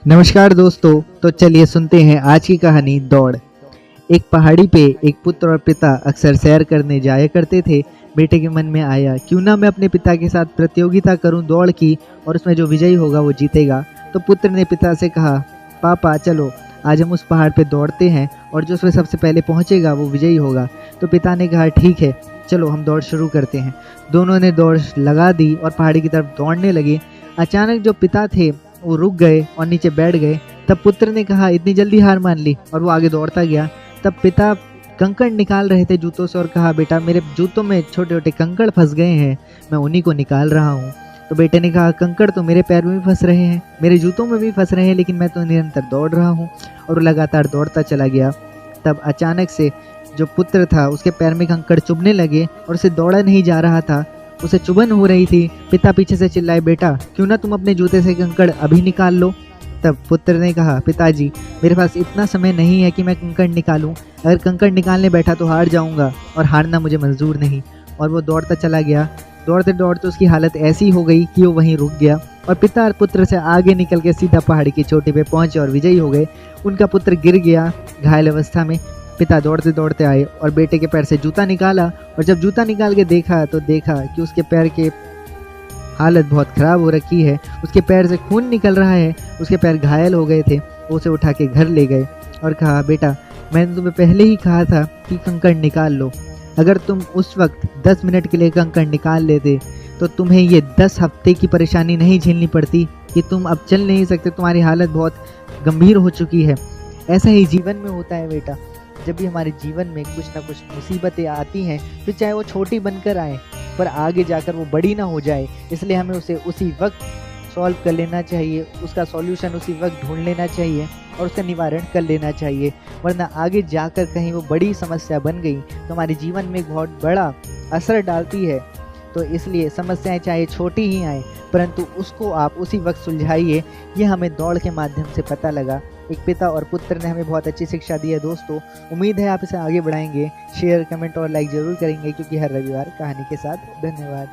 नमस्कार दोस्तों। तो चलिए सुनते हैं आज की कहानी दौड़। एक पहाड़ी पे एक पुत्र और पिता अक्सर सैर करने जाया करते थे। बेटे के मन में आया, क्यों ना मैं अपने पिता के साथ प्रतियोगिता करूं दौड़ की, और उसमें जो विजयी होगा वो जीतेगा। तो पुत्र ने पिता से कहा, पापा चलो आज हम उस पहाड़ पे दौड़ते हैं और जो उसमें सबसे पहले पहुंचेगा वो विजयी होगा। तो पिता ने कहा, ठीक है चलो हम दौड़ शुरू करते हैं। दोनों ने दौड़ लगा दी और पहाड़ी की तरफ दौड़ने लगे। अचानक जो पिता थे वो रुक गए और नीचे बैठ गए। तब पुत्र ने कहा, इतनी जल्दी हार मान ली, और वो आगे दौड़ता गया। तब पिता कंकड़ निकाल रहे थे जूतों से और कहा, बेटा मेरे जूतों में छोटे छोटे कंकड़ फंस गए हैं, मैं उन्हीं को निकाल रहा हूँ। तो बेटे ने कहा, कंकड़ तो मेरे पैर में भी फंस रहे हैं, मेरे जूतों में भी फंस रहे हैं, लेकिन मैं तो निरंतर दौड़ रहा हूँ। और वो लगातार दौड़ता चला गया। तब अचानक से जो पुत्र था उसके पैर में कंकड़ चुभने लगे और उसे दौड़ा नहीं जा रहा था, उसे चुभन हो रही थी। पिता पीछे से चिल्लाए, बेटा क्यों ना तुम अपने जूते से कंकड़ अभी निकाल लो। तब पुत्र ने कहा, पिताजी मेरे पास इतना समय नहीं है कि मैं कंकड़ निकालूं, अगर कंकड़ निकालने बैठा तो हार जाऊंगा और हारना मुझे मंजूर नहीं। और वो दौड़ता चला गया। दौड़ते दौड़ते उसकी हालत ऐसी हो गई कि वो वहीं रुक गया और पिता और पुत्र से आगे निकल के सीधा पहाड़ी की चोटी पे पहुंचे और विजयी हो गए। उनका पुत्र गिर गया घायल अवस्था में। पिता दौड़ते दौड़ते आए और बेटे के पैर से जूता निकाला, और जब जूता निकाल के देखा तो देखा कि उसके पैर की हालत बहुत ख़राब हो रखी है, उसके पैर से खून निकल रहा है, उसके पैर घायल हो गए थे। वो उसे उठा के घर ले गए और कहा, बेटा मैंने तुम्हें पहले ही कहा था कि कंकड़ निकाल लो, अगर तुम उस वक्त 10 मिनट के लिए कंकड़ निकाल लेते तो तुम्हें ये 10 हफ्ते की परेशानी नहीं झेलनी पड़ती कि तुम अब चल नहीं सकते, तुम्हारी हालत बहुत गंभीर हो चुकी है। ऐसा ही जीवन में होता है बेटा, जब भी हमारे जीवन में कुछ ना कुछ मुसीबतें आती हैं, फिर चाहे वो छोटी बनकर आए पर आगे जाकर वो बड़ी ना हो जाए, इसलिए हमें उसे उसी वक्त सॉल्व कर लेना चाहिए, उसका सॉल्यूशन उसी वक्त ढूंढ लेना चाहिए और उसका निवारण कर लेना चाहिए। वरना आगे जाकर कहीं वो बड़ी समस्या बन गई तो हमारे जीवन में एक बहुत बड़ा असर डालती है। तो इसलिए समस्याएं चाहे छोटी ही आए परंतु उसको आप उसी वक्त सुलझाइए। ये हमें दौड़ के माध्यम से पता लगा। एक पिता और पुत्र ने हमें बहुत अच्छी शिक्षा दी है दोस्तों। उम्मीद है आप इसे आगे बढ़ाएंगे। शेयर, कमेंट और लाइक जरूर करेंगे, क्योंकि हर रविवार कहानी के साथ। धन्यवाद।